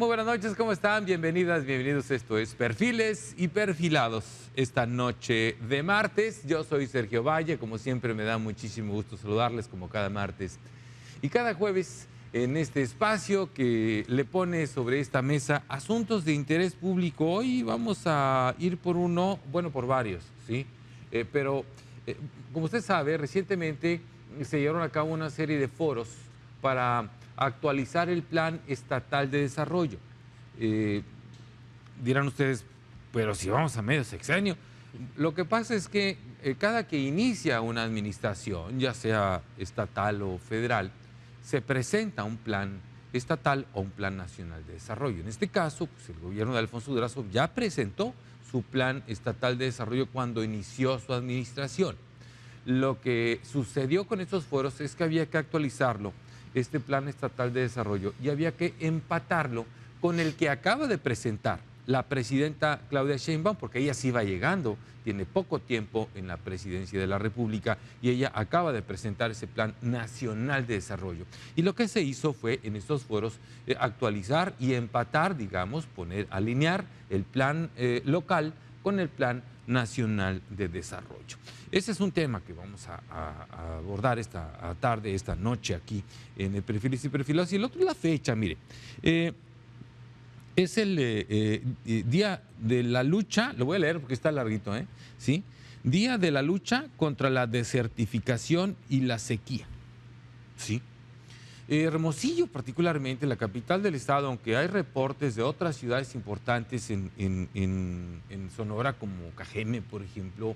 Muy buenas noches, ¿cómo están? Bienvenidas, bienvenidos. Esto es Perfiles y Perfilados. Esta noche de martes, yo soy Sergio Valle. Como siempre, me da muchísimo gusto saludarles, como cada martes y cada jueves, en este espacio que le pone sobre esta mesa asuntos de interés público. Hoy vamos a ir por uno, bueno, por varios, ¿sí? Pero, como usted sabe, recientemente se llevaron a cabo una serie de foros para actualizar el Plan Estatal de Desarrollo. Dirán ustedes, pero si vamos a medio sexenio. Lo que pasa es que cada que inicia una administración, ya sea estatal o federal, se presenta un plan estatal o un plan nacional de desarrollo. En este caso, pues, el gobierno de Alfonso Durazo ya presentó su plan estatal de desarrollo cuando inició su administración. Lo que sucedió con estos foros es que había que actualizarlo, este plan estatal de desarrollo, y había que empatarlo con el que acaba de presentar la presidenta Claudia Sheinbaum, porque ella sí va llegando, tiene poco tiempo en la presidencia de la República y ella acaba de presentar ese plan nacional de desarrollo. Y lo que se hizo fue en estos foros actualizar y empatar, digamos, alinear el plan local con el plan nacional de desarrollo. Ese es un tema que vamos a abordar esta tarde, esta noche aquí en el Perfiles y Perfilados. Y el otro es la fecha, mire. Es el Día de la Lucha, lo voy a leer porque está larguito, ¿sí? Día de la Lucha contra la Desertificación y la Sequía, ¿sí? Hermosillo, particularmente, la capital del estado, aunque hay reportes de otras ciudades importantes en Sonora, como Cajeme, por ejemplo,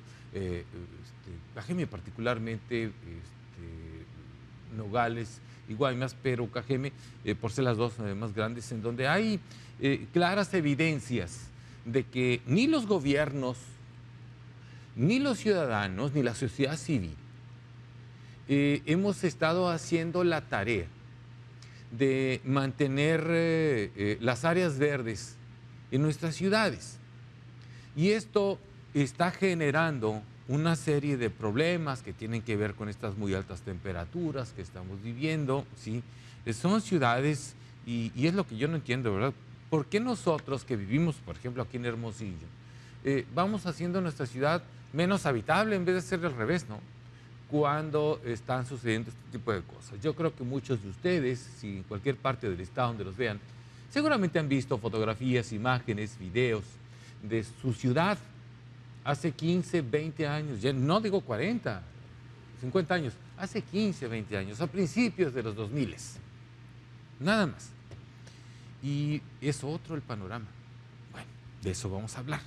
Cajeme particularmente, Nogales y Guaymas, pero Cajeme, por ser las dos más grandes, en donde hay claras evidencias de que ni los gobiernos, ni los ciudadanos, ni la sociedad civil hemos estado haciendo la tarea de mantener las áreas verdes en nuestras ciudades. Y esto está generando una serie de problemas que tienen que ver con estas muy altas temperaturas que estamos viviendo, ¿sí? Son ciudades, y es lo que yo no entiendo, ¿verdad? ¿Por qué nosotros que vivimos, por ejemplo, aquí en Hermosillo, vamos haciendo nuestra ciudad menos habitable en vez de ser al revés, ¿no? Cuando están sucediendo este tipo de cosas. Yo creo que muchos de ustedes, si en cualquier parte del estado donde los vean, seguramente han visto fotografías, imágenes, videos de su ciudad hace 15, 20 años, ya no digo 40, 50 años, hace 15, 20 años, a principios de los 2000, nada más. Y es otro el panorama. Bueno, de eso vamos a hablar.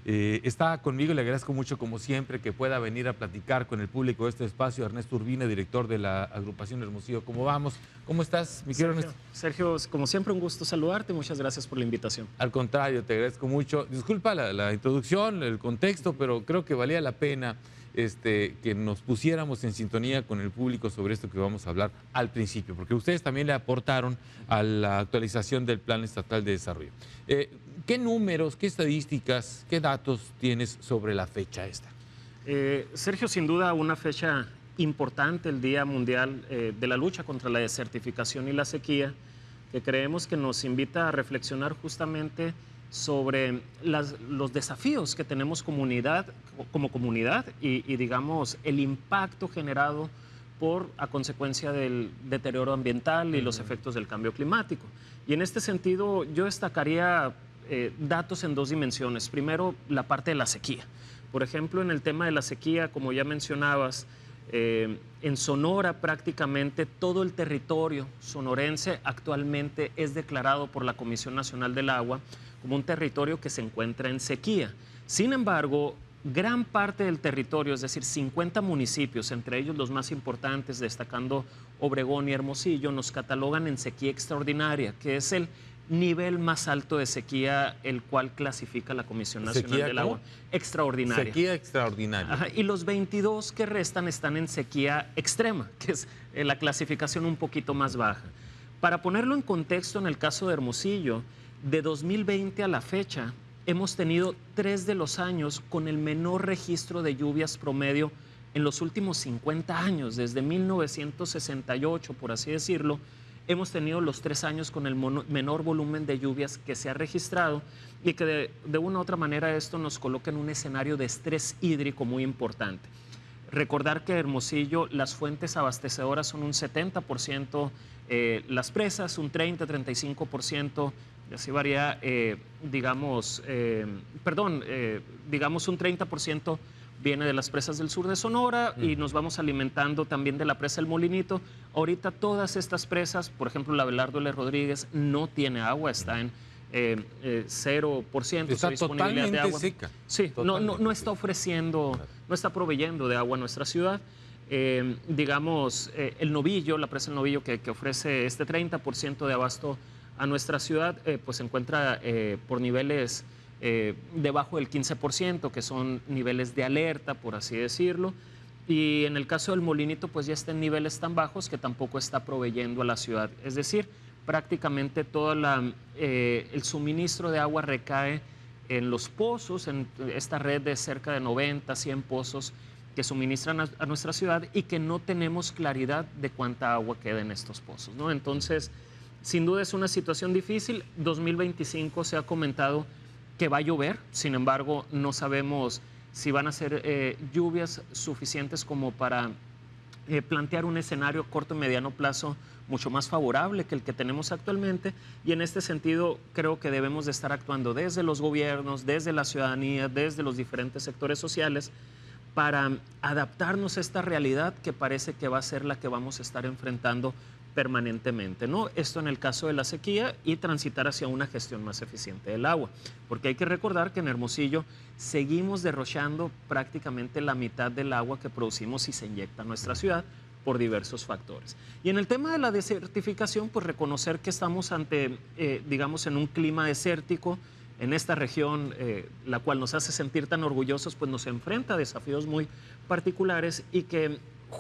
Está conmigo y le agradezco mucho, como siempre, que pueda venir a platicar con el público de este espacio, Ernesto Urbina, director de la agrupación Hermosillo. ¿Cómo vamos? ¿Cómo estás, mi querido Ernesto? Sergio, como siempre, un gusto saludarte. Muchas gracias por la invitación. Al contrario, te agradezco mucho. Disculpa la introducción, el contexto, pero creo que valía la pena que nos pusiéramos en sintonía con el público sobre esto que vamos a hablar al principio, porque ustedes también le aportaron a la actualización del Plan Estatal de Desarrollo. ¿Qué números, qué estadísticas, qué datos tienes sobre la fecha esta? Sergio, sin duda una fecha importante, el Día Mundial de la Lucha contra la Desertificación y la Sequía, que creemos que nos invita a reflexionar justamente sobre los desafíos que tenemos como comunidad y digamos, el impacto generado a consecuencia del deterioro ambiental y los efectos del cambio climático. Y en este sentido, yo destacaría datos en dos dimensiones. Primero, la parte de la sequía. Por ejemplo, en el tema de la sequía, como ya mencionabas, en Sonora prácticamente todo el territorio sonorense actualmente es declarado por la Comisión Nacional del Agua como un territorio que se encuentra en sequía. Sin embargo, gran parte del territorio, es decir, 50 municipios, entre ellos los más importantes, destacando Obregón y Hermosillo, nos catalogan en sequía extraordinaria, que es el nivel más alto de sequía, el cual clasifica la Comisión Nacional del Agua. Extraordinaria. Sequía extraordinaria. Ajá, y los 22 que restan están en sequía extrema, que es la clasificación un poquito más baja. Para ponerlo en contexto, en el caso de Hermosillo, de 2020 a la fecha, hemos tenido 3 de los años con el menor registro de lluvias promedio en los últimos 50 años, desde 1968, por así decirlo. hemos tenido los 3 años con el menor volumen de lluvias que se ha registrado y que de una u otra manera esto nos coloca en un escenario de estrés hídrico muy importante. Recordar que Hermosillo, las fuentes abastecedoras son un 70%, las presas un 30-35%, y así varía, digamos un 30% viene de las presas del sur de Sonora y nos vamos alimentando también de la presa El Molinito. Ahorita todas estas presas, por ejemplo la Abelardo L. Rodríguez, no tiene agua, está en 0% Está su disponibilidad de agua. seca. Sí, no está ofreciendo, Claro. no está proveyendo de agua a nuestra ciudad. El Novillo, la presa El Novillo que ofrece este 30% de abasto a nuestra ciudad, pues se encuentra por niveles debajo del 15%, que son niveles de alerta, por así decirlo. Y en el caso del Molinito, pues ya está en niveles tan bajos que tampoco está proveyendo a la ciudad. Es decir, prácticamente todo el suministro de agua recae en los pozos, en esta red de cerca de 90, 100 pozos que suministran a nuestra ciudad y que no tenemos claridad de cuánta agua queda en estos pozos, ¿no? Entonces, sin duda es una situación difícil. 2025 se ha comentado que va a llover, sin embargo, no sabemos si van a ser lluvias suficientes como para plantear un escenario corto y mediano plazo mucho más favorable que el que tenemos actualmente, y en este sentido creo que debemos de estar actuando desde los gobiernos, desde la ciudadanía, desde los diferentes sectores sociales para adaptarnos a esta realidad que parece que va a ser la que vamos a estar enfrentando permanentemente, ¿no? Esto en el caso de la sequía y transitar hacia una gestión más eficiente del agua, porque hay que recordar que en Hermosillo seguimos derrochando prácticamente la mitad del agua que producimos y se inyecta a nuestra ciudad por diversos factores. Y en el tema de la desertificación, pues reconocer que estamos ante, en un clima desértico en esta región, la cual nos hace sentir tan orgullosos, pues nos enfrenta a desafíos muy particulares y que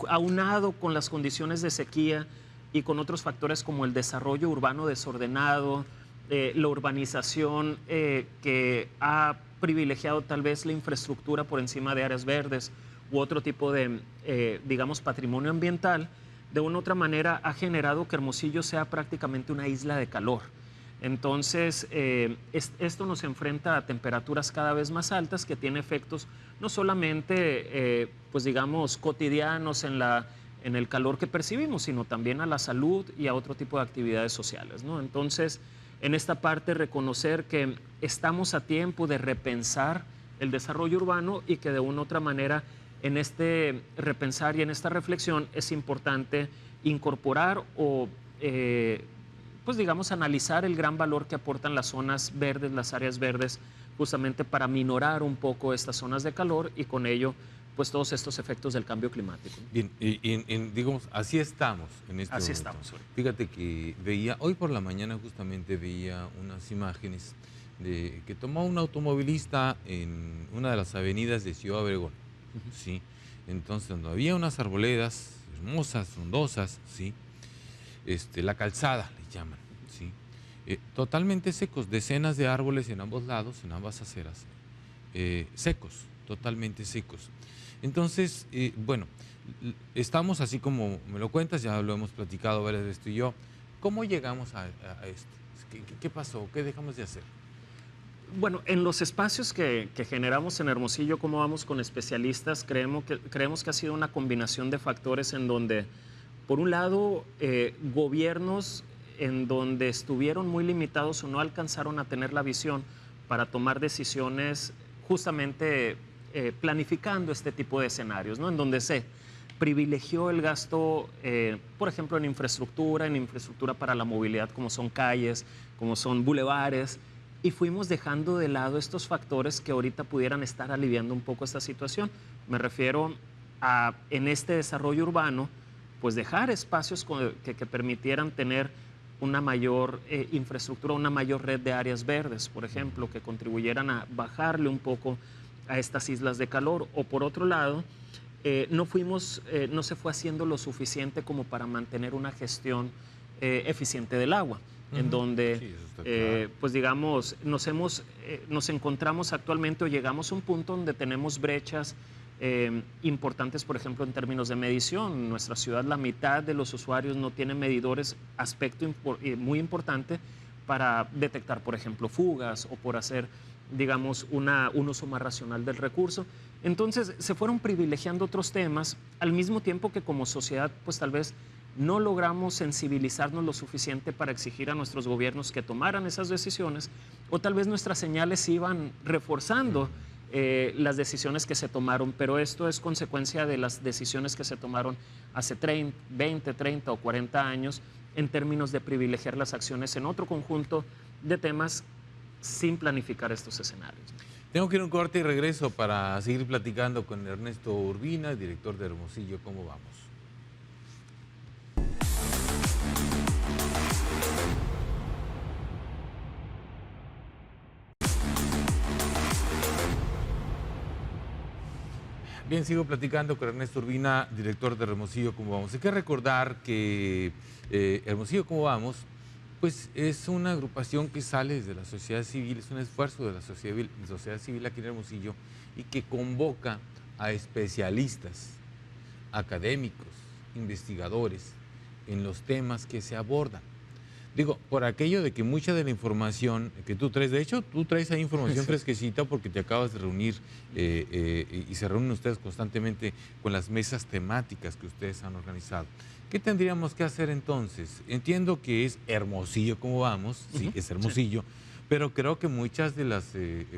aunado con las condiciones de sequía y con otros factores como el desarrollo urbano desordenado, la urbanización que ha privilegiado tal vez la infraestructura por encima de áreas verdes u otro tipo de, patrimonio ambiental, de una u otra manera ha generado que Hermosillo sea prácticamente una isla de calor. Entonces, esto nos enfrenta a temperaturas cada vez más altas que tiene efectos no solamente, cotidianos en el calor que percibimos, sino también a la salud y a otro tipo de actividades sociales, ¿no? Entonces, en esta parte reconocer que estamos a tiempo de repensar el desarrollo urbano y que de una u otra manera en este repensar y en esta reflexión es importante incorporar o analizar el gran valor que aportan las zonas verdes, las áreas verdes, justamente para minorar un poco estas zonas de calor y con ello pues todos estos efectos del cambio climático. Bien, digamos, así estamos en este Así momento. estamos hoy. Fíjate que hoy por la mañana justamente veía unas imágenes que tomó un automovilista en una de las avenidas de Ciudad Obregón, ¿sí? Entonces, donde había unas arboledas hermosas, frondosas, ¿sí? La calzada, le llaman, ¿sí? Totalmente secos, decenas de árboles en ambos lados, en ambas aceras, secos, totalmente secos. Entonces, estamos así como me lo cuentas, ya lo hemos platicado varias veces tú y yo. ¿Cómo llegamos a esto? ¿Qué pasó? ¿Qué dejamos de hacer? Bueno, en los espacios que generamos en Hermosillo, como vamos con especialistas, creemos que ha sido una combinación de factores en donde, por un lado, gobiernos en donde estuvieron muy limitados o no alcanzaron a tener la visión para tomar decisiones justamente planificando este tipo de escenarios, ¿no? En donde se privilegió el gasto, por ejemplo, en infraestructura para la movilidad, como son calles, como son bulevares, y fuimos dejando de lado estos factores que ahorita pudieran estar aliviando un poco esta situación. Me refiero a, en este desarrollo urbano, pues dejar espacios que permitieran tener una mayor infraestructura, una mayor red de áreas verdes, por ejemplo, que contribuyeran a bajarle un poco a estas islas de calor. O por otro lado, no se fue haciendo lo suficiente como para mantener una gestión eficiente del agua, en donde, Sí, eso está claro. nos encontramos actualmente o llegamos a un punto donde tenemos brechas importantes, por ejemplo, en términos de medición. En nuestra ciudad la mitad de los usuarios no tienen medidores, aspecto muy importante para detectar, por ejemplo, fugas o por hacer, digamos, un uso más racional del recurso. Entonces se fueron privilegiando otros temas, al mismo tiempo que como sociedad, pues tal vez no logramos sensibilizarnos lo suficiente para exigir a nuestros gobiernos que tomaran esas decisiones, o tal vez nuestras señales iban reforzando las decisiones que se tomaron, pero esto es consecuencia de las decisiones que se tomaron hace 20, 30 o 40 años en términos de privilegiar las acciones en otro conjunto de temas sin planificar estos escenarios. Tengo que ir a un corte y regreso para seguir platicando con Ernesto Urbina, director de Hermosillo. ¿Cómo vamos? Bien, sigo platicando con Ernesto Urbina, director de Hermosillo, ¿cómo vamos? Hay que recordar que Hermosillo, ¿cómo vamos? Pues es una agrupación que sale desde la sociedad civil, es un esfuerzo de la sociedad civil aquí en Hermosillo y que convoca a especialistas, académicos, investigadores en los temas que se abordan. Digo, por aquello de que mucha de la información que tú traes, de hecho, tú traes ahí información fresquecita porque te acabas de reunir y se reúnen ustedes constantemente con las mesas temáticas que ustedes han organizado. ¿Qué tendríamos que hacer entonces? Entiendo que es Hermosillo, ¿cómo vamos? Sí, es Hermosillo, sí. Pero creo que muchas de las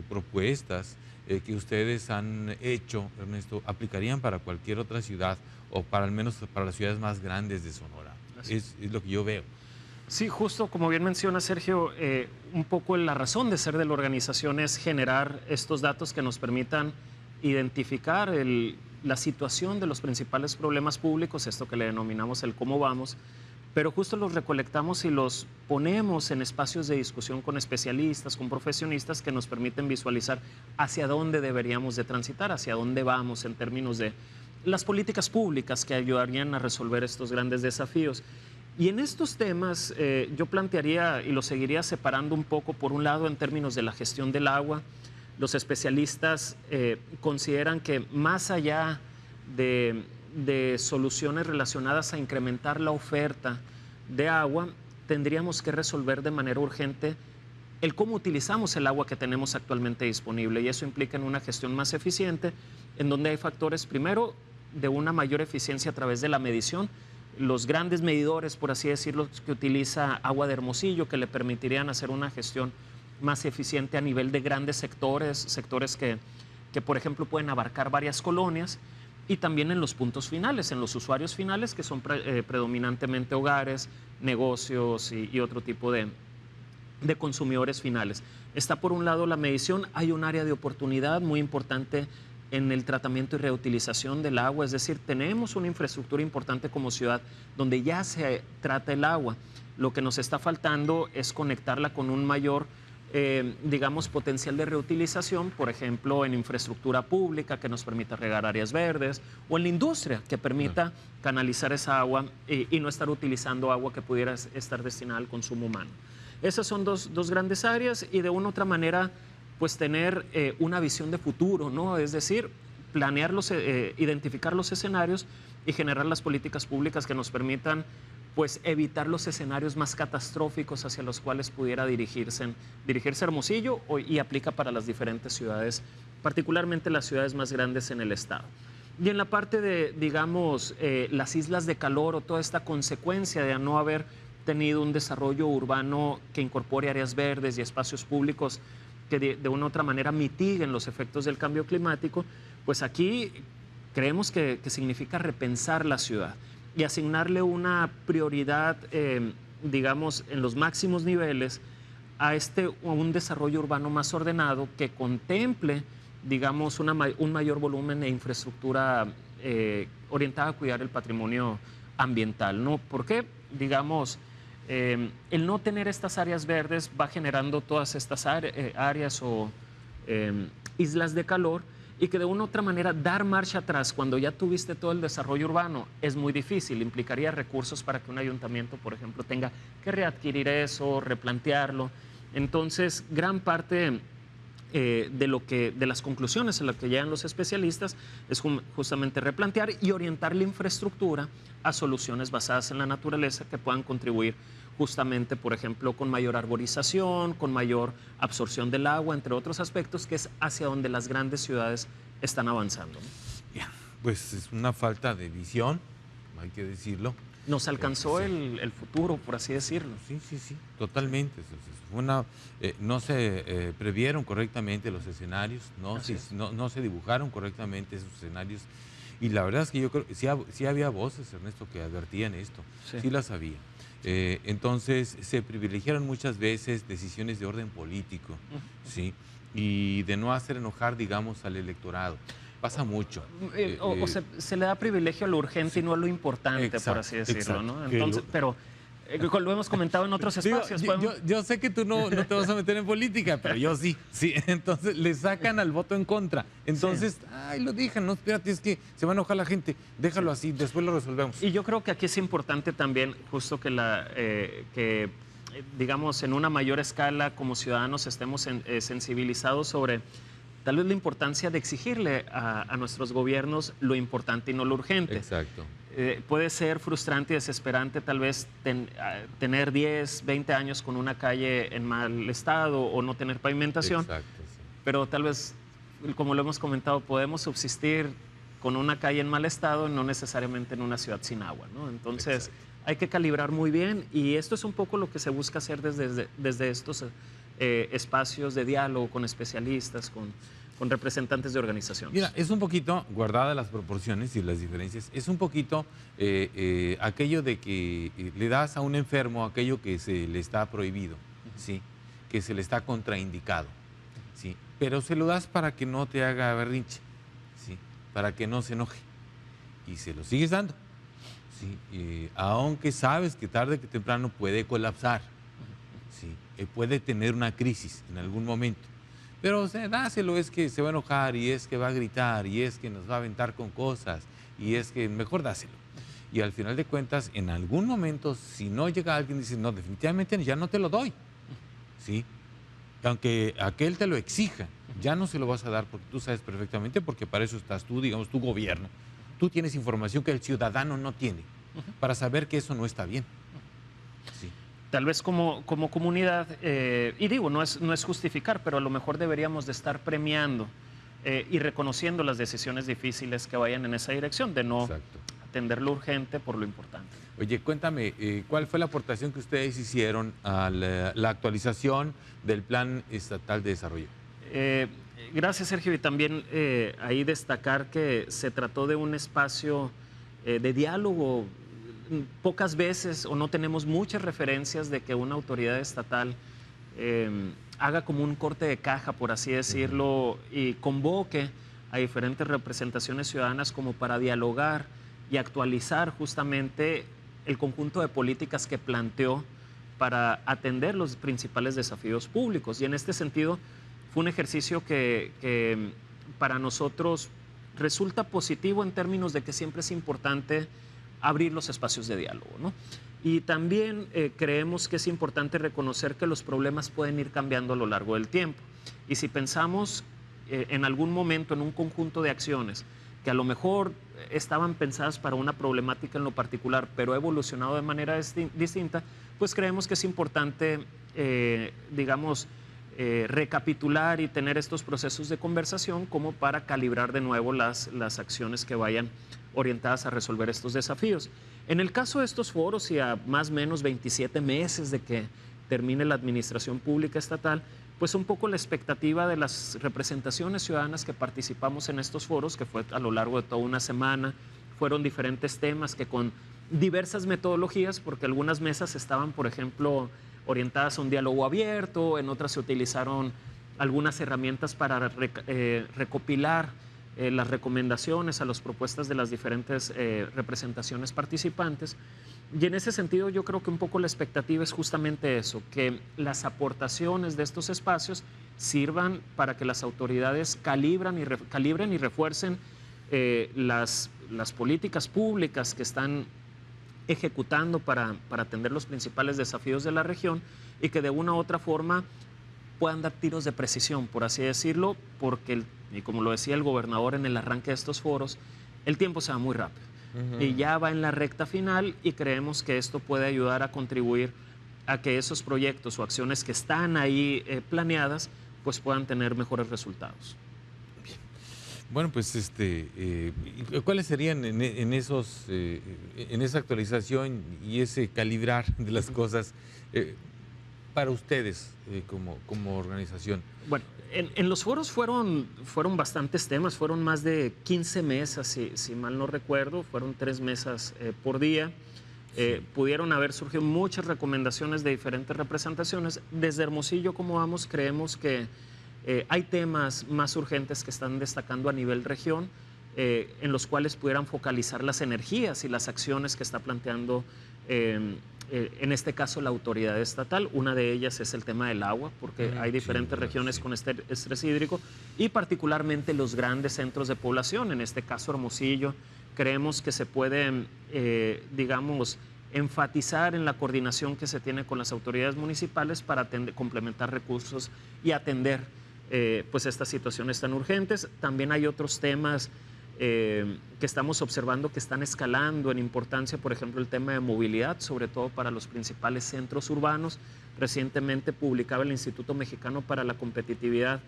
propuestas que ustedes han hecho, Ernesto, aplicarían para cualquier otra ciudad o para al menos para las ciudades más grandes de Sonora. Es lo que yo veo. Sí, justo como bien menciona Sergio, un poco la razón de ser de la organización es generar estos datos que nos permitan identificar la situación de los principales problemas públicos, esto que le denominamos el cómo vamos, pero justo los recolectamos y los ponemos en espacios de discusión con especialistas, con profesionistas que nos permiten visualizar hacia dónde deberíamos de transitar, hacia dónde vamos en términos de las políticas públicas que ayudarían a resolver estos grandes desafíos. Y en estos temas yo plantearía y lo seguiría separando un poco, por un lado, en términos de la gestión del agua. Los especialistas consideran que más allá de soluciones relacionadas a incrementar la oferta de agua, tendríamos que resolver de manera urgente el cómo utilizamos el agua que tenemos actualmente disponible. Y eso implica en una gestión más eficiente, en donde hay factores, primero, de una mayor eficiencia a través de la medición, los grandes medidores, por así decirlo, que utiliza Agua de Hermosillo, que le permitirían hacer una gestión más eficiente a nivel de grandes sectores que por ejemplo, pueden abarcar varias colonias, y también en los puntos finales, en los usuarios finales, que son predominantemente hogares, negocios y otro tipo de consumidores finales. Está por un lado la medición, hay un área de oportunidad muy importante en el tratamiento y reutilización del agua, es decir, tenemos una infraestructura importante como ciudad donde ya se trata el agua. Lo que nos está faltando es conectarla con un mayor, digamos, potencial de reutilización, por ejemplo, en infraestructura pública que nos permita regar áreas verdes, o en la industria que permita canalizar esa agua y no estar utilizando agua que pudiera estar destinada al consumo humano. Esas son dos grandes áreas, y de una u otra manera, pues tener una visión de futuro, ¿no? Es decir, planear identificar los escenarios y generar las políticas públicas que nos permitan, pues, evitar los escenarios más catastróficos hacia los cuales pudiera dirigirse Hermosillo, y aplica para las diferentes ciudades, particularmente las ciudades más grandes en el estado. Y en la parte de, digamos, las islas de calor o toda esta consecuencia de no haber tenido un desarrollo urbano que incorpore áreas verdes y espacios públicos que de una u otra manera mitiguen los efectos del cambio climático, pues aquí creemos que significa repensar la ciudad y asignarle una prioridad, digamos, en los máximos niveles a un desarrollo urbano más ordenado que contemple, digamos, un mayor volumen de infraestructura orientada a cuidar el patrimonio ambiental, ¿no? ¿Por qué? Digamos, el no tener estas áreas verdes va generando todas estas áreas o islas de calor, y que de una u otra manera dar marcha atrás cuando ya tuviste todo el desarrollo urbano es muy difícil. Implicaría recursos para que un ayuntamiento, por ejemplo, tenga que readquirir eso, replantearlo. Entonces, gran parte de las conclusiones a las que llegan los especialistas es justamente replantear y orientar la infraestructura a soluciones basadas en la naturaleza que puedan contribuir justamente, por ejemplo, con mayor arborización, con mayor absorción del agua, entre otros aspectos, que es hacia donde las grandes ciudades están avanzando, ¿no? Ya, pues es una falta de visión, hay que decirlo. Nos alcanzó Sí. el futuro, por así decirlo. Sí, sí, sí, totalmente. No se previeron correctamente los escenarios, no se dibujaron correctamente esos escenarios. Y la verdad es que yo creo que sí había voces, Ernesto, que advertían esto, sí las había. Entonces se privilegiaron muchas veces decisiones de orden político, ¿sí? Y de no hacer enojar, digamos, al electorado. Pasa mucho. Se le da privilegio a lo urgente sí. y no a lo importante, Exacto, por así decirlo, exacto. ¿no? Entonces, pero lo hemos comentado en otros Digo, espacios. yo sé que tú no te vas a meter en política, pero yo sí. Entonces le sacan al voto en contra. Entonces, ay, lo dejan, no, espérate, es que se va a enojar la gente. Déjalo así, después lo resolvemos. Y yo creo que aquí es importante también justo que digamos, en una mayor escala como ciudadanos estemos sensibilizados sobre tal vez la importancia de exigirle a nuestros gobiernos lo importante y no lo urgente. Exacto. Puede ser frustrante y desesperante tal vez tener 10, 20 años con una calle en mal estado o no tener pavimentación, Exacto, sí. pero tal vez, como lo hemos comentado, podemos subsistir con una calle en mal estado, no necesariamente en una ciudad sin agua, ¿no? Entonces, hay que calibrar muy bien y esto es un poco lo que se busca hacer desde estos espacios de diálogo con especialistas, con representantes de organizaciones. Mira, es un poquito, guardadas las proporciones y las diferencias, es un poquito aquello de que le das a un enfermo aquello que se le está prohibido, ¿sí? Que se le está contraindicado, ¿sí? Pero se lo das para que no te haga berrinche, ¿sí? Para que no se enoje. Y se lo sigues dando, ¿sí? Aunque sabes que tarde que temprano puede colapsar, ¿sí? Puede tener una crisis en algún momento. Pero o sea, dáselo, es que se va a enojar y es que va a gritar y es que nos va a aventar con cosas y es que mejor dáselo. Y al final de cuentas, en algún momento, si no llega alguien y dice, no, definitivamente ya no te lo doy, ¿sí? Aunque aquel te lo exija, ya no se lo vas a dar porque tú sabes perfectamente, porque para eso estás tú, digamos, tu gobierno. Tú tienes información que el ciudadano no tiene para saber que eso no está bien. Sí. Tal vez como comunidad, y digo, no es justificar, pero a lo mejor deberíamos de estar premiando y reconociendo las decisiones difíciles que vayan en esa dirección, de no atender lo urgente por lo importante. Oye, cuéntame, ¿cuál fue la aportación que ustedes hicieron a la actualización del Plan Estatal de Desarrollo? Gracias, Sergio, y también ahí destacar que se trató de un espacio de diálogo. Pocas veces o no tenemos muchas referencias de que una autoridad estatal haga como un corte de caja, por así decirlo, y convoque a diferentes representaciones ciudadanas como para dialogar y actualizar justamente el conjunto de políticas que planteó para atender los principales desafíos públicos. Y en este sentido fue un ejercicio que para nosotros resulta positivo en términos de que siempre es importante abrir los espacios de diálogo, ¿no? Y también creemos que es importante reconocer que los problemas pueden ir cambiando a lo largo del tiempo. Y si pensamos en algún momento en un conjunto de acciones que a lo mejor estaban pensadas para una problemática en lo particular, pero ha evolucionado de manera distinta, pues creemos que es importante, digamos, recapitular y tener estos procesos de conversación como para calibrar de nuevo las acciones que vayan orientadas a resolver estos desafíos. En el caso de estos foros y a más o menos 27 meses de que termine la administración pública estatal, pues un poco la expectativa de las representaciones ciudadanas que participamos en estos foros, que fue a lo largo de toda una semana, fueron diferentes temas que con diversas metodologías, porque algunas mesas estaban, por ejemplo, orientadas a un diálogo abierto, en otras se utilizaron algunas herramientas para recopilar las recomendaciones a las propuestas de las diferentes representaciones participantes. Y en ese sentido yo creo que un poco la expectativa es justamente eso, que las aportaciones de estos espacios sirvan para que las autoridades calibren y refuercen las políticas públicas que están ejecutando para atender los principales desafíos de la región y que de una u otra forma puedan dar tiros de precisión, por así decirlo, porque, y como lo decía el gobernador en el arranque de estos foros, el tiempo se va muy rápido. Y ya va en la recta final y creemos que esto puede ayudar a contribuir a que esos proyectos o acciones que están ahí planeadas pues puedan tener mejores resultados. Bueno, pues ¿cuáles serían en esa actualización y ese calibrar de las cosas para ustedes como organización? Bueno, en los foros fueron bastantes temas, fueron más de 15 mesas, si mal no recuerdo, fueron 3 mesas por día. Pudieron haber surgido muchas recomendaciones de diferentes representaciones. Desde Hermosillo, como vamos, creemos que hay temas más urgentes que están destacando a nivel región, en los cuales pudieran focalizar las energías y las acciones que está planteando, en este caso, la autoridad estatal. Una de ellas es el tema del agua, porque hay diferentes regiones con estrés hídrico y particularmente los grandes centros de población, en este caso Hermosillo. Creemos que se puede, digamos, enfatizar en la coordinación que se tiene con las autoridades municipales para complementar recursos y atender pues estas situaciones tan urgentes. También hay otros temas que estamos observando que están escalando en importancia, por ejemplo, el tema de movilidad, sobre todo para los principales centros urbanos. Recientemente publicaba el Instituto Mexicano para la Competitividad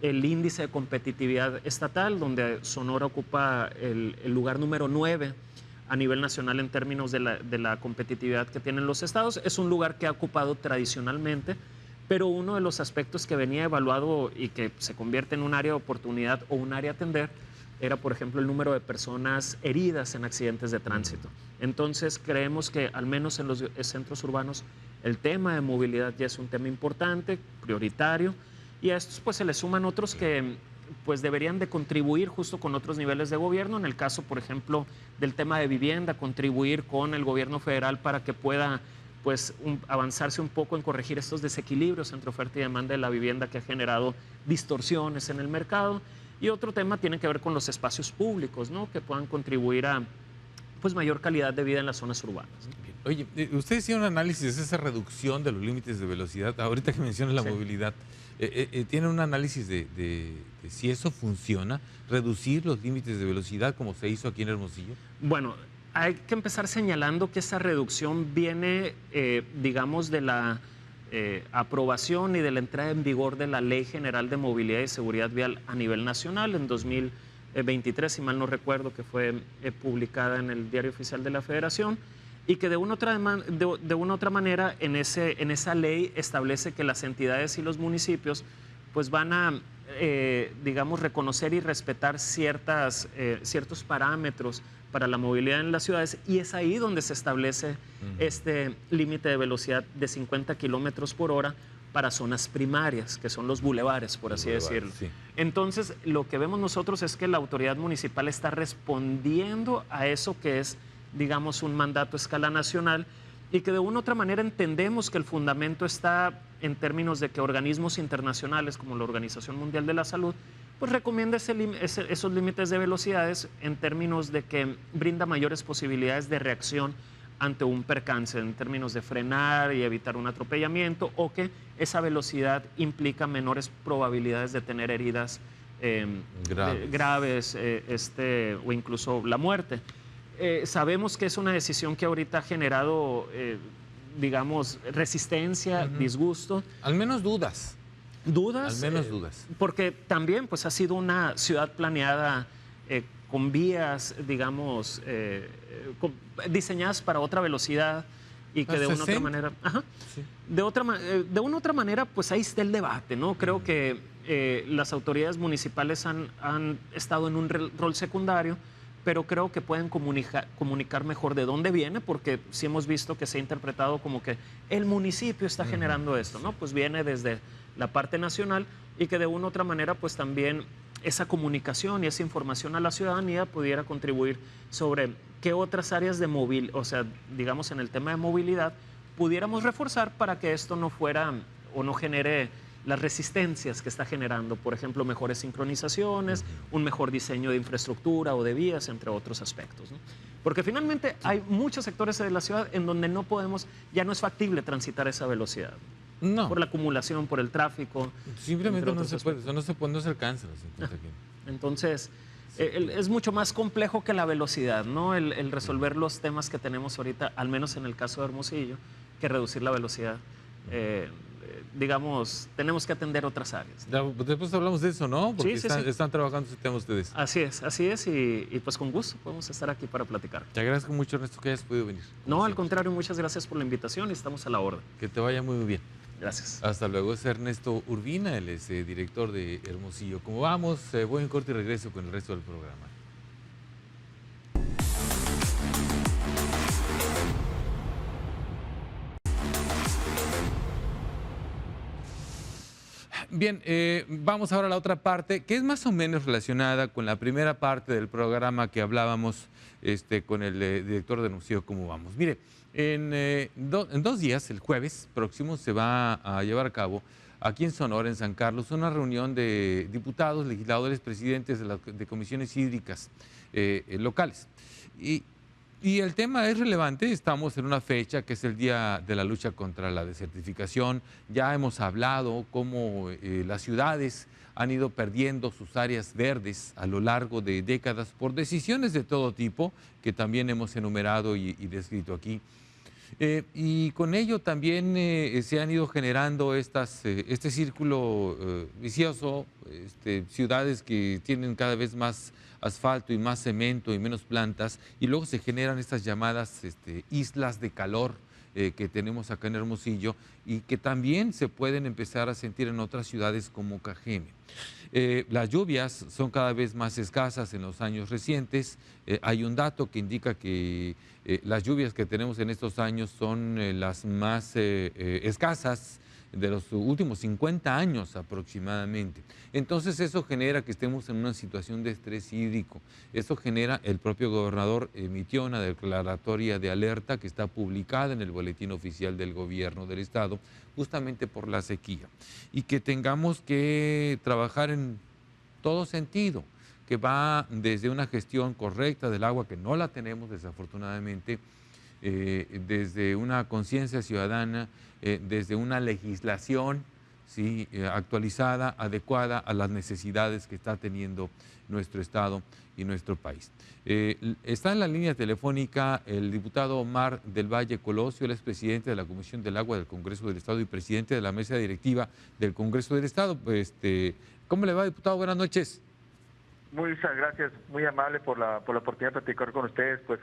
el índice de competitividad estatal, donde Sonora ocupa el lugar número 9 a nivel nacional en términos de la competitividad que tienen los estados. Es un lugar que ha ocupado tradicionalmente, pero uno de los aspectos que venía evaluado y que se convierte en un área de oportunidad o un área a atender era, por ejemplo, el número de personas heridas en accidentes de tránsito. Entonces, creemos que al menos en los centros urbanos el tema de movilidad ya es un tema importante, prioritario, y a estos pues se le suman otros que pues deberían de contribuir justo con otros niveles de gobierno. En el caso, por ejemplo, del tema de vivienda, contribuir con el gobierno federal para que pueda pues avanzarse un poco en corregir estos desequilibrios entre oferta y demanda de la vivienda que ha generado distorsiones en el mercado. Y otro tema tiene que ver con los espacios públicos, ¿no? Que puedan contribuir a pues mayor calidad de vida en las zonas urbanas. Oye, ustedes hicieron un análisis de esa reducción de los límites de velocidad. Ahorita que mencionas la movilidad, ¿tienen un análisis de si eso funciona, reducir los límites de velocidad como se hizo aquí en Hermosillo? Bueno, hay que empezar señalando que esa reducción viene, digamos, de la aprobación y de la entrada en vigor de la Ley General de Movilidad y Seguridad Vial a nivel nacional en 2023, si mal no recuerdo, que fue publicada en el Diario Oficial de la Federación, y que de una u otra manera en esa ley establece que las entidades y los municipios pues van a, digamos, reconocer y respetar ciertos parámetros para la movilidad en las ciudades, y es ahí donde se establece este límite de velocidad de 50 kilómetros por hora para zonas primarias, que son los bulevares, por así decirlo. Sí. Entonces, lo que vemos nosotros es que la autoridad municipal está respondiendo a eso que es, digamos, un mandato a escala nacional, y que de una u otra manera entendemos que el fundamento está en términos de que organismos internacionales como la Organización Mundial de la Salud pues recomienda esos límites de velocidades en términos de que brinda mayores posibilidades de reacción ante un percance, en términos de frenar y evitar un atropellamiento, o que esa velocidad implica menores probabilidades de tener heridas graves o incluso la muerte. Sabemos que es una decisión que ahorita ha generado, digamos, resistencia, disgusto. Al menos dudas. ¿Dudas? Al menos dudas. Porque también pues, ha sido una ciudad planeada con vías, digamos, diseñadas para otra velocidad y que de una u otra manera... Sí. De una u otra manera, pues ahí está el debate, ¿no? Creo que las autoridades municipales han estado en un rol secundario, pero creo que pueden comunicar mejor de dónde viene, porque sí hemos visto que se ha interpretado como que el municipio está generando esto, ¿no? Pues viene desde la parte nacional, y que de una u otra manera pues también esa comunicación y esa información a la ciudadanía pudiera contribuir sobre qué otras áreas de o sea, digamos en el tema de movilidad, pudiéramos reforzar para que esto no fuera o no genere las resistencias que está generando, por ejemplo, mejores sincronizaciones, un mejor diseño de infraestructura o de vías, entre otros aspectos, ¿no? Porque finalmente hay muchos sectores de la ciudad en donde ya no es factible transitar esa velocidad. No, por la acumulación, por el tráfico. simplemente entre no otros se puede, aspectos. no se alcanza los 50 kilómetros. Entonces, Sí. es mucho más complejo que la velocidad, ¿no? El resolver los temas que tenemos ahorita, al menos en el caso de Hermosillo, que reducir la velocidad. Digamos, tenemos que atender otras áreas. Ya, pues, después hablamos de eso, ¿no? Porque Sí, sí, sí. están trabajando ese tema ustedes. Así es, y pues con gusto podemos estar aquí para platicar. Te agradezco mucho, Ernesto, que hayas podido venir. Como No, al siempre. contrario, muchas gracias por la invitación y estamos a la orden. Que te vaya muy bien. Gracias. Hasta luego. Es Ernesto Urbina, él es director de Hermosillo. Como vamos, voy en corte y regreso con el resto del programa. Bien, vamos ahora a la otra parte, que es más o menos relacionada con la primera parte del programa que hablábamos con el director de Hermosillo, ¿cómo vamos? Mire, en 2 días, el jueves próximo, se va a llevar a cabo aquí en Sonora, en San Carlos, una reunión de diputados, legisladores, presidentes de comisiones hídricas locales. Y el tema es relevante, estamos en una fecha que es el Día de la Lucha contra la Desertificación. Ya hemos hablado cómo las ciudades han ido perdiendo sus áreas verdes a lo largo de décadas por decisiones de todo tipo, que también hemos enumerado y descrito aquí. Y con ello también se han ido generando este círculo vicioso, ciudades que tienen cada vez más asfalto y más cemento y menos plantas, y luego se generan estas llamadas islas de calor que tenemos acá en Hermosillo y que también se pueden empezar a sentir en otras ciudades como Cajeme. Las lluvias son cada vez más escasas en los años recientes. Hay un dato que indica que las lluvias que tenemos en estos años son las más escasas de los últimos 50 años aproximadamente. Entonces eso genera que estemos en una situación de estrés hídrico. Eso genera, el propio gobernador emitió una declaratoria de alerta que está publicada en el boletín oficial del gobierno del estado, justamente por la sequía. Y que tengamos que trabajar en todo sentido, que va desde una gestión correcta del agua, que no la tenemos desafortunadamente, desde una conciencia ciudadana, desde una legislación, ¿sí?, actualizada, adecuada a las necesidades que está teniendo nuestro Estado y nuestro país. Está en la línea telefónica el diputado Omar del Valle Colosio, él es presidente de la Comisión del Agua del Congreso del Estado y presidente de la mesa directiva del Congreso del Estado. ¿Cómo le va, diputado? Buenas noches. Muchas gracias, muy amable por la oportunidad de platicar con ustedes, pues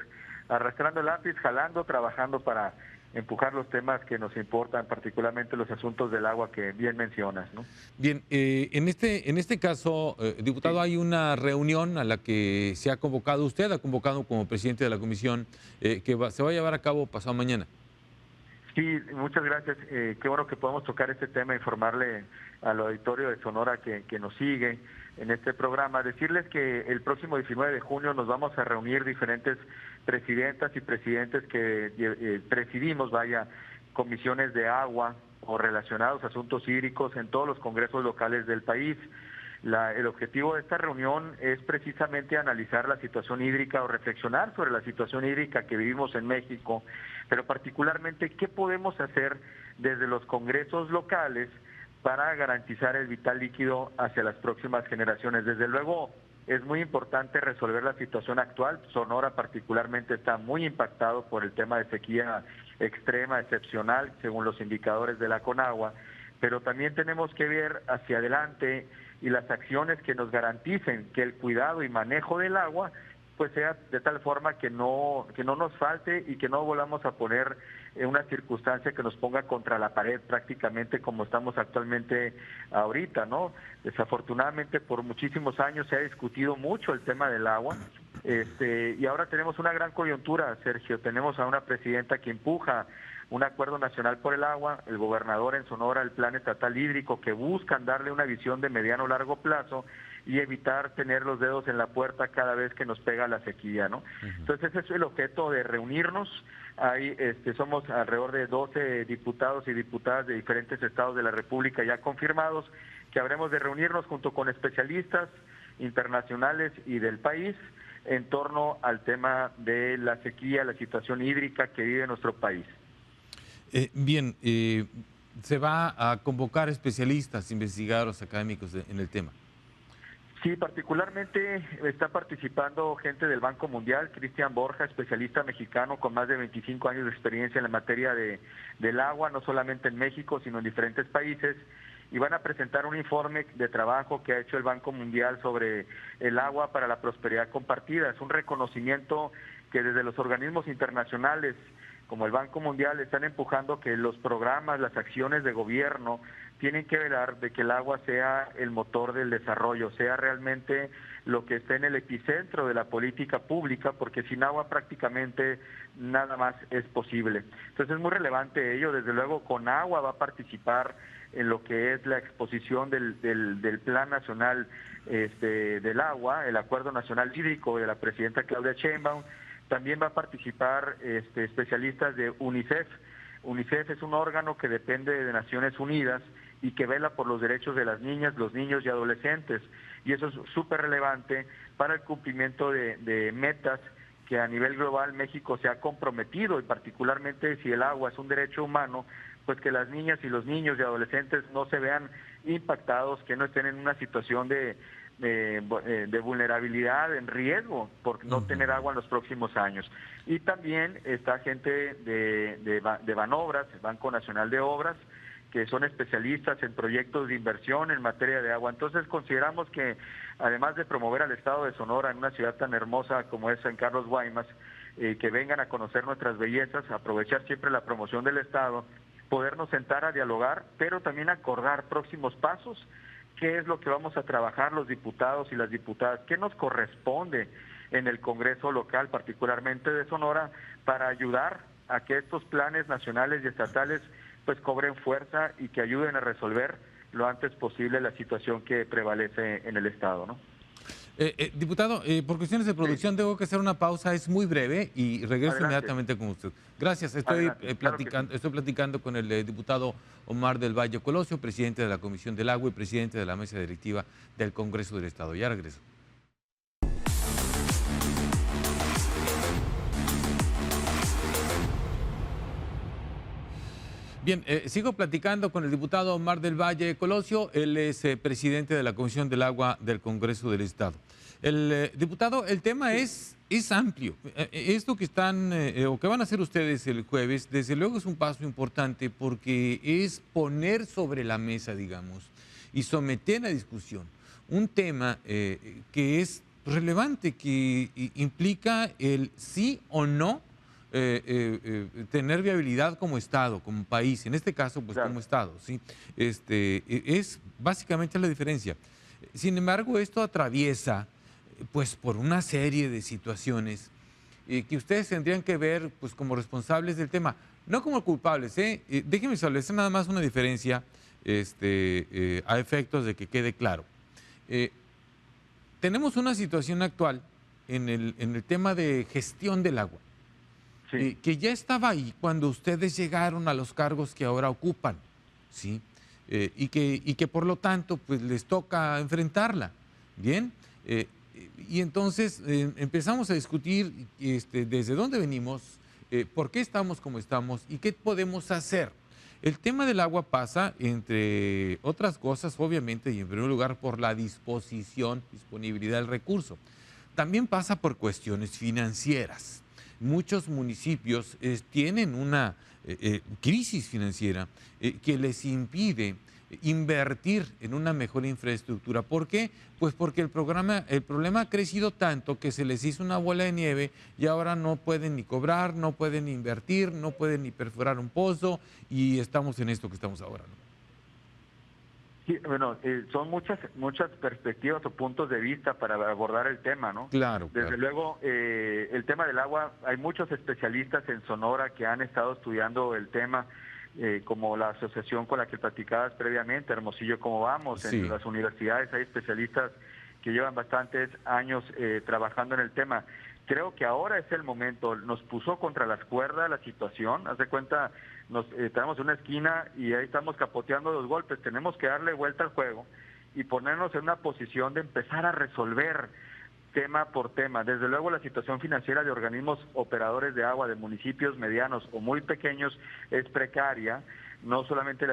arrastrando el lápiz, jalando, trabajando para empujar los temas que nos importan, particularmente los asuntos del agua que bien mencionas, ¿no? Bien, en este caso, diputado, Sí. hay una reunión a la que se ha convocado, usted ha convocado como presidente de la comisión, se va a llevar a cabo pasado mañana. Sí, muchas gracias. Qué bueno que podamos tocar este tema, informarle al auditorio de Sonora que nos sigue en este programa. Decirles que el próximo 19 de junio nos vamos a reunir diferentes presidentas y presidentes que presidimos, comisiones de agua o relacionados a asuntos hídricos en todos los congresos locales del país. El objetivo de esta reunión es precisamente analizar la situación hídrica o reflexionar sobre la situación hídrica que vivimos en México, pero particularmente qué podemos hacer desde los congresos locales para garantizar el vital líquido hacia las próximas generaciones. Desde luego es muy importante resolver la situación actual. Sonora particularmente está muy impactado por el tema de sequía extrema, excepcional, según los indicadores de la CONAGUA, pero también tenemos que ver hacia adelante y las acciones que nos garanticen que el cuidado y manejo del agua pues sea de tal forma que no nos falte y que no volvamos a poner en una circunstancia que nos ponga contra la pared prácticamente como estamos actualmente ahorita, ¿no? Desafortunadamente por muchísimos años se ha discutido mucho el tema del agua, y ahora tenemos una gran coyuntura, Sergio. Tenemos a una presidenta que empuja un acuerdo nacional por el agua, el gobernador en Sonora, el plan estatal hídrico, que buscan darle una visión de mediano o largo plazo y evitar tener los dedos en la puerta cada vez que nos pega la sequía, ¿no? Entonces ese es el objeto de reunirnos. Somos alrededor de 12 diputados y diputadas de diferentes estados de la República ya confirmados, que habremos de reunirnos junto con especialistas internacionales y del país en torno al tema de la sequía, la situación hídrica que vive nuestro país. Bien, se va a convocar especialistas, investigadores, académicos en el tema. Sí, particularmente está participando gente del Banco Mundial, Cristian Borja, especialista mexicano con más de 25 años de experiencia en la materia del agua, no solamente en México, sino en diferentes países, y van a presentar un informe de trabajo que ha hecho el Banco Mundial sobre el agua para la prosperidad compartida. Es un reconocimiento que desde los organismos internacionales como el Banco Mundial están empujando que los programas, las acciones de gobierno tienen que velar de que el agua sea el motor del desarrollo, sea realmente lo que esté en el epicentro de la política pública, porque sin agua prácticamente nada más es posible. Entonces es muy relevante ello. Desde luego con agua va a participar en lo que es la exposición del Plan Nacional del Agua, el Acuerdo Nacional Hídrico de la presidenta Claudia Sheinbaum. También va a participar especialistas de UNICEF. UNICEF es un órgano que depende de Naciones Unidas y que vela por los derechos de las niñas, los niños y adolescentes. Y eso es súper relevante para el cumplimiento de metas que a nivel global México se ha comprometido, y particularmente si el agua es un derecho humano, pues que las niñas y los niños y adolescentes no se vean impactados, que no estén en una situación de vulnerabilidad, en riesgo por no tener agua en los próximos años. Y también está gente de Banobras, el Banco Nacional de Obras, que son especialistas en proyectos de inversión en materia de agua. Entonces consideramos que además de promover al estado de Sonora en una ciudad tan hermosa como es San Carlos Guaymas, que vengan a conocer nuestras bellezas, aprovechar siempre la promoción del estado, podernos sentar a dialogar, pero también acordar próximos pasos. ¿Qué es lo que vamos a trabajar los diputados y las diputadas? ¿Qué nos corresponde en el Congreso local, particularmente de Sonora, para ayudar a que estos planes nacionales y estatales pues cobren fuerza y que ayuden a resolver lo antes posible la situación que prevalece en el Estado, ¿no? Diputado, por cuestiones de producción tengo que hacer una pausa, es muy breve y regreso inmediatamente con usted. Gracias, estoy platicando con el diputado Omar del Valle Colosio, presidente de la Comisión del Agua y presidente de la mesa directiva del Congreso del Estado. Ya regreso. Bien, sigo platicando con el diputado Omar del Valle Colosio, él es presidente de la Comisión del Agua del Congreso del Estado. Diputado, el tema es amplio. Esto que están o que van a hacer ustedes el jueves, desde luego es un paso importante porque es poner sobre la mesa, digamos, y someter a discusión un tema que es relevante, que implica el sí o no tener viabilidad como Estado, como país, en este caso, pues como Estado, ¿sí? Es básicamente la diferencia. Sin embargo, esto atraviesa, pues, por una serie de situaciones que ustedes tendrían que ver, pues, como responsables del tema, no como culpables, Déjenme establecer nada más una diferencia a efectos de que quede claro. Tenemos una situación actual en el tema de gestión del agua. Sí. Que ya estaba ahí cuando ustedes llegaron a los cargos que ahora ocupan, ¿sí? Y que por lo tanto pues les toca enfrentarla, ¿bien? Y entonces empezamos a discutir desde dónde venimos, por qué estamos como estamos y qué podemos hacer. El tema del agua pasa, entre otras cosas, obviamente, y en primer lugar por la disponibilidad del recurso. También pasa por cuestiones financieras. Muchos municipios tienen una crisis financiera que les impide invertir en una mejor infraestructura. ¿Por qué? Pues porque el problema ha crecido tanto que se les hizo una bola de nieve y ahora no pueden ni cobrar, no pueden ni invertir, no pueden ni perforar un pozo y estamos en esto que estamos ahora, ¿no? Sí, bueno, son muchas perspectivas o puntos de vista para abordar el tema, ¿no? Claro. Desde luego, el tema del agua, hay muchos especialistas en Sonora que han estado estudiando el tema, como la asociación con la que platicabas previamente, Hermosillo, ¿cómo vamos? Sí. En las universidades hay especialistas que llevan bastantes años trabajando en el tema. Creo que ahora es el momento, nos puso contra las cuerdas la situación, haz de cuenta, tenemos una esquina y ahí estamos capoteando los golpes, tenemos que darle vuelta al juego y ponernos en una posición de empezar a resolver tema por tema. Desde luego la situación financiera de organismos operadores de agua de municipios medianos o muy pequeños es precaria, no solamente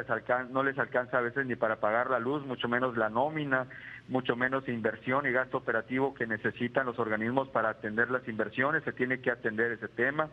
no les alcanza a veces ni para pagar la luz, mucho menos la nómina, mucho menos inversión y gasto operativo que necesitan los organismos para atender las inversiones, se tiene que atender ese tema,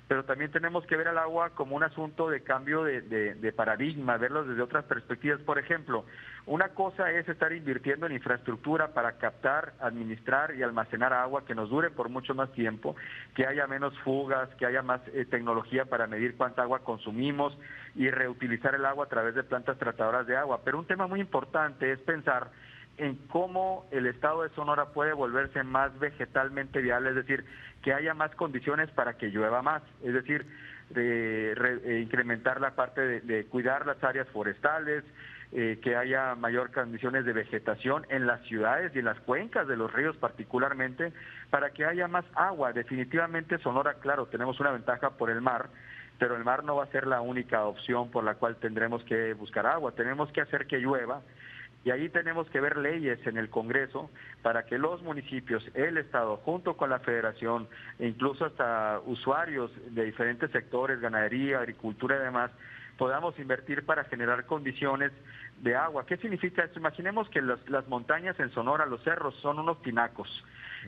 pero también tenemos que ver al agua como un asunto de cambio de paradigma, verlo desde otras perspectivas. Por ejemplo, una cosa es estar invirtiendo en infraestructura para captar, administrar y almacenar agua que nos dure por mucho más tiempo, que haya menos fugas, que haya más tecnología para medir cuánta agua consumimos y reutilizar el agua a través de plantas tratadoras de agua. Pero un tema muy importante es pensar en cómo el estado de Sonora puede volverse más vegetalmente viable, es decir, que haya más condiciones para que llueva más, es decir, incrementar la parte de cuidar las áreas forestales, que haya mayor condiciones de vegetación en las ciudades y en las cuencas de los ríos particularmente, para que haya más agua. Definitivamente Sonora, claro, tenemos una ventaja por el mar, pero el mar no va a ser la única opción por la cual tendremos que buscar agua, tenemos que hacer que llueva. Y ahí tenemos que ver leyes en el Congreso para que los municipios, el Estado, junto con la Federación, e incluso hasta usuarios de diferentes sectores, ganadería, agricultura y demás, podamos invertir para generar condiciones de agua. ¿Qué significa esto? Imaginemos que las montañas en Sonora, los cerros, son unos tinacos.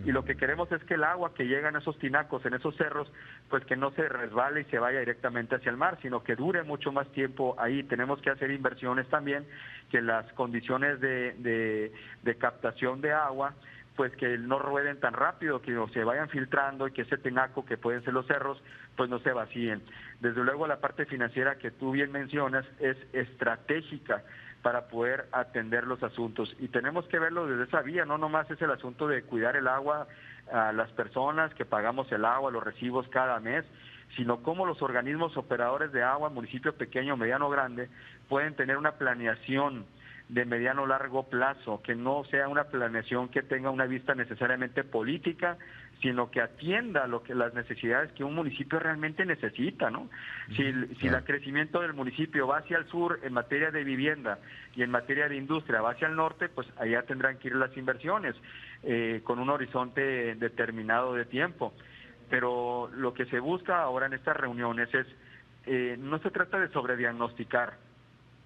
Y lo que queremos es que el agua que llega en esos tinacos, en esos cerros, pues que no se resbale y se vaya directamente hacia el mar, sino que dure mucho más tiempo ahí. Tenemos que hacer inversiones también, que las condiciones de captación de agua, pues que no rueden tan rápido, que se vayan filtrando y que ese tinaco que pueden ser los cerros, pues no se vacíen. Desde luego la parte financiera que tú bien mencionas es estratégica para poder atender los asuntos. Y tenemos que verlo desde esa vía, no nomás es el asunto de cuidar el agua a las personas que pagamos el agua, los recibos cada mes, sino cómo los organismos operadores de agua, municipio pequeño, mediano, grande, pueden tener una planeación de mediano o largo plazo, que no sea una planeación que tenga una vista necesariamente política, sino que atienda las necesidades que un municipio realmente necesita, ¿no? Si el crecimiento del municipio va hacia el sur en materia de vivienda y en materia de industria va hacia el norte, pues allá tendrán que ir las inversiones con un horizonte determinado de tiempo. Pero lo que se busca ahora en estas reuniones es, no se trata de sobrediagnosticar.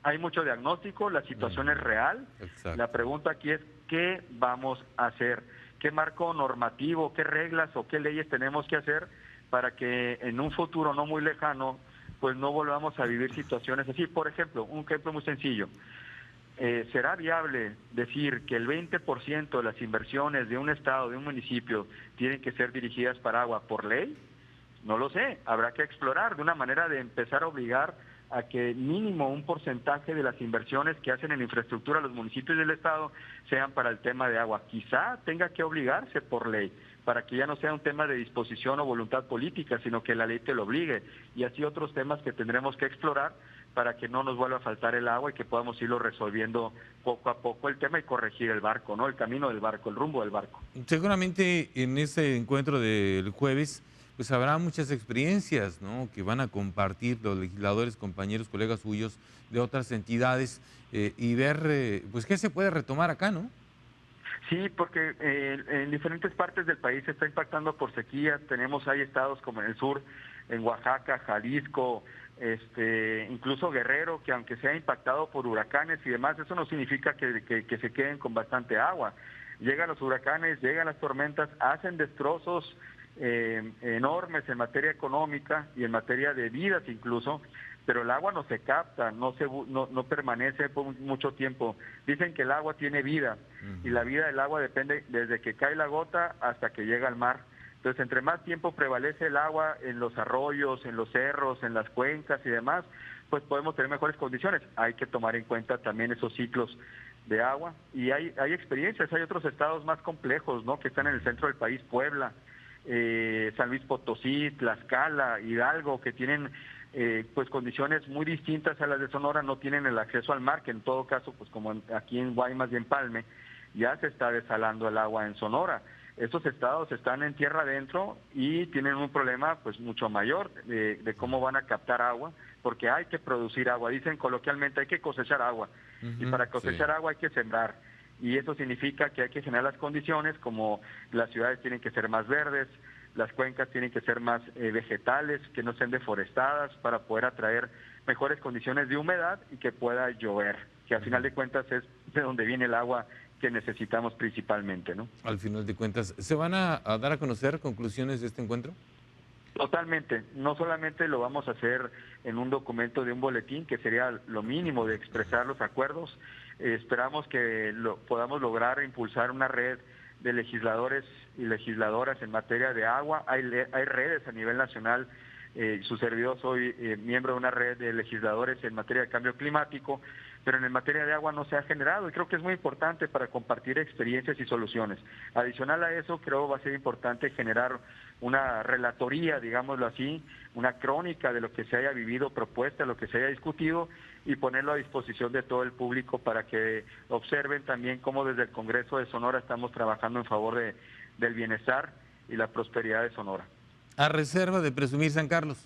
Hay mucho diagnóstico, la situación es real. Exacto. La pregunta aquí es, ¿qué vamos a hacer? ¿Qué marco normativo, qué reglas o qué leyes tenemos que hacer para que en un futuro no muy lejano, pues no volvamos a vivir situaciones así? Por ejemplo, un ejemplo muy sencillo. ¿Será viable decir que el 20% de las inversiones de un estado, de un municipio, tienen que ser dirigidas para agua por ley? No lo sé, habrá que explorar de una manera de empezar a obligar a que mínimo un porcentaje de las inversiones que hacen en infraestructura los municipios del estado sean para el tema de agua. Quizá tenga que obligarse por ley, para que ya no sea un tema de disposición o voluntad política, sino que la ley te lo obligue. Y así otros temas que tendremos que explorar para que no nos vuelva a faltar el agua y que podamos irlo resolviendo poco a poco el tema y corregir el barco, ¿no? El camino del barco, el rumbo del barco. Seguramente en ese encuentro del jueves, pues habrá muchas experiencias, ¿no?, que van a compartir los legisladores, compañeros, colegas suyos de otras entidades y ver, pues, qué se puede retomar acá, ¿no? Sí, porque en diferentes partes del país se está impactando por sequías. Hay estados como en el sur, en Oaxaca, Jalisco, incluso Guerrero, que aunque sea impactado por huracanes y demás, eso no significa que se queden con bastante agua. Llegan los huracanes, llegan las tormentas, hacen destrozos enormes en materia económica y en materia de vidas incluso, pero el agua no se capta, no permanece por mucho tiempo. Dicen que el agua tiene vida y la vida del agua depende desde que cae la gota hasta que llega al mar. Entonces, entre más tiempo prevalece el agua en los arroyos, en los cerros, en las cuencas y demás, pues podemos tener mejores condiciones. Hay que tomar en cuenta también esos ciclos de agua y hay experiencias, hay otros estados más complejos, ¿no?, que están en el centro del país, Puebla, San Luis Potosí, Tlaxcala, Hidalgo, que tienen pues condiciones muy distintas a las de Sonora, no tienen el acceso al mar, que en todo caso, pues como aquí en Guaymas y en Palme, ya se está desalando el agua en Sonora. Estos estados están en tierra adentro y tienen un problema pues mucho mayor de cómo van a captar agua, porque hay que producir agua. Dicen coloquialmente, hay que cosechar agua, y para cosechar agua hay que sembrar. Y eso significa que hay que generar las condiciones, como las ciudades tienen que ser más verdes, las cuencas tienen que ser más vegetales, que no sean deforestadas para poder atraer mejores condiciones de humedad y que pueda llover, que al final de cuentas es de donde viene el agua que necesitamos principalmente, ¿no? Al final de cuentas, ¿se van a dar a conocer conclusiones de este encuentro? Totalmente, no solamente lo vamos a hacer en un documento de un boletín, que sería lo mínimo de expresar los acuerdos, esperamos que podamos lograr impulsar una red de legisladores y legisladoras en materia de agua. Hay redes a nivel nacional, su servidor soy miembro de una red de legisladores en materia de cambio climático, pero en materia de agua no se ha generado y creo que es muy importante para compartir experiencias y soluciones. Adicional a eso, creo va a ser importante generar una relatoría, digámoslo así, una crónica de lo que se haya vivido, propuesta, lo que se haya discutido y ponerlo a disposición de todo el público para que observen también cómo desde el Congreso de Sonora estamos trabajando en favor del bienestar y la prosperidad de Sonora. A reserva de presumir San Carlos.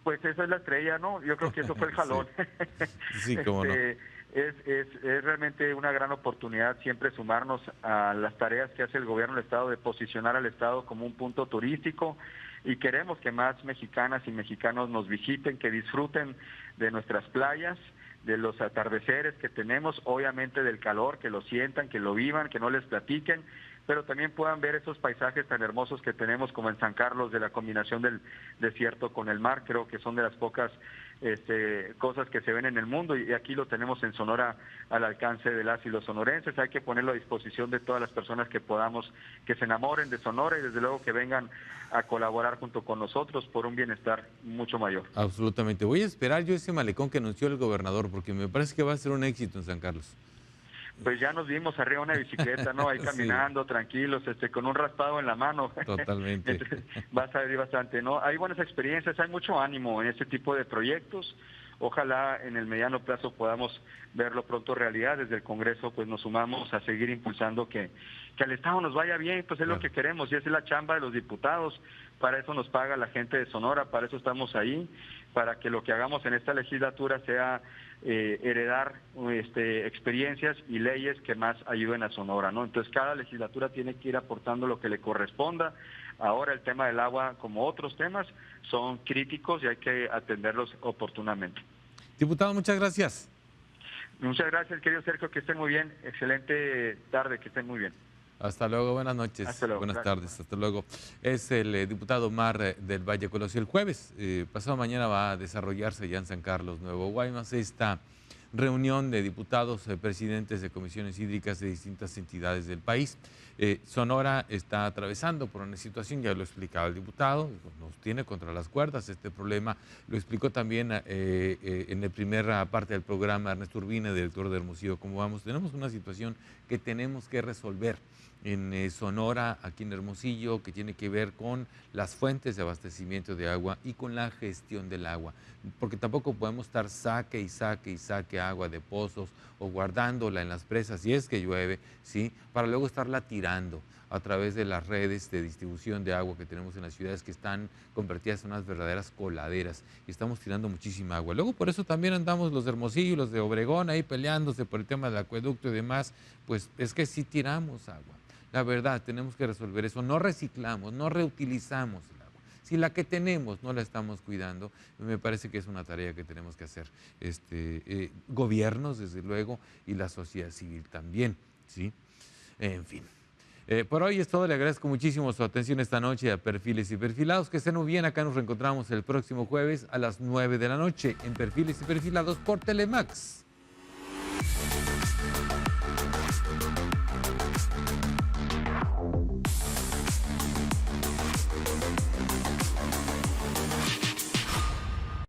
Pues esa es la estrella, ¿no? Yo creo que eso fue el jalón. Sí, cómo no. Es realmente una gran oportunidad siempre sumarnos a las tareas que hace el gobierno del Estado de posicionar al Estado como un punto turístico y queremos que más mexicanas y mexicanos nos visiten, que disfruten de nuestras playas, de los atardeceres que tenemos, obviamente del calor, que lo sientan, que lo vivan, que no les platiquen, pero también puedan ver esos paisajes tan hermosos que tenemos como en San Carlos, de la combinación del desierto con el mar. Creo que son de las pocas cosas que se ven en el mundo y aquí lo tenemos en Sonora al alcance de las y los sonorenses. Hay que ponerlo a disposición de todas las personas que podamos, que se enamoren de Sonora y desde luego que vengan a colaborar junto con nosotros por un bienestar mucho mayor. Absolutamente. Voy a esperar yo ese malecón que anunció el gobernador porque me parece que va a ser un éxito en San Carlos. Pues ya nos vimos arriba de una bicicleta, ¿no? Ahí caminando, sí, tranquilos, con un raspado en la mano. Totalmente. Entonces, va a salir bastante, ¿no? Hay buenas experiencias, hay mucho ánimo en este tipo de proyectos. Ojalá en el mediano plazo podamos verlo pronto realidad. Desde el Congreso pues nos sumamos a seguir impulsando que al Estado nos vaya bien, pues es lo que queremos y esa es la chamba de los diputados. Para eso nos paga la gente de Sonora, para eso estamos ahí, para que lo que hagamos en esta legislatura sea heredar experiencias y leyes que más ayuden a Sonora, ¿no? Entonces cada legislatura tiene que ir aportando lo que le corresponda. Ahora el tema del agua, como otros temas, son críticos y hay que atenderlos oportunamente. Diputado, muchas gracias. Muchas gracias, querido Sergio, que estén muy bien. Excelente tarde, que estén muy bien. Hasta luego, buenas noches. Hasta luego. Buenas Gracias. tardes, hasta luego. Es el diputado Omar del Valle Colosio. El jueves, pasado mañana, va a desarrollarse ya en San Carlos, Nuevo Guaymas, esta reunión de diputados, presidentes de comisiones hídricas de distintas entidades del país. Sonora está atravesando por una situación, ya lo explicaba el diputado, nos tiene contra las cuerdas este problema, lo explicó también en la primera parte del programa Ernesto Urbina, director de Hermosillo. Como vamos, tenemos una situación que tenemos que resolver en Sonora, aquí en Hermosillo, que tiene que ver con las fuentes de abastecimiento de agua y con la gestión del agua, porque tampoco podemos estar saque y saque y saque agua de pozos o guardándola en las presas si es que llueve, ¿sí? Para luego estarla tirando a través de las redes de distribución de agua que tenemos en las ciudades que están convertidas en unas verdaderas coladeras y estamos tirando muchísima agua. Luego por eso también andamos los de Hermosillo y los de Obregón ahí peleándose por el tema del acueducto y demás, pues es que sí tiramos agua. La verdad, tenemos que resolver eso. No reciclamos, no reutilizamos el agua. Si la que tenemos no la estamos cuidando, me parece que es una tarea que tenemos que hacer. Gobiernos, desde luego, y la sociedad civil también, ¿sí? En fin. Por hoy es todo. Le agradezco muchísimo su atención esta noche a Perfiles y Perfilados. Que estén muy bien. Acá nos reencontramos el próximo jueves a las 9 de la noche en Perfiles y Perfilados por Telemax.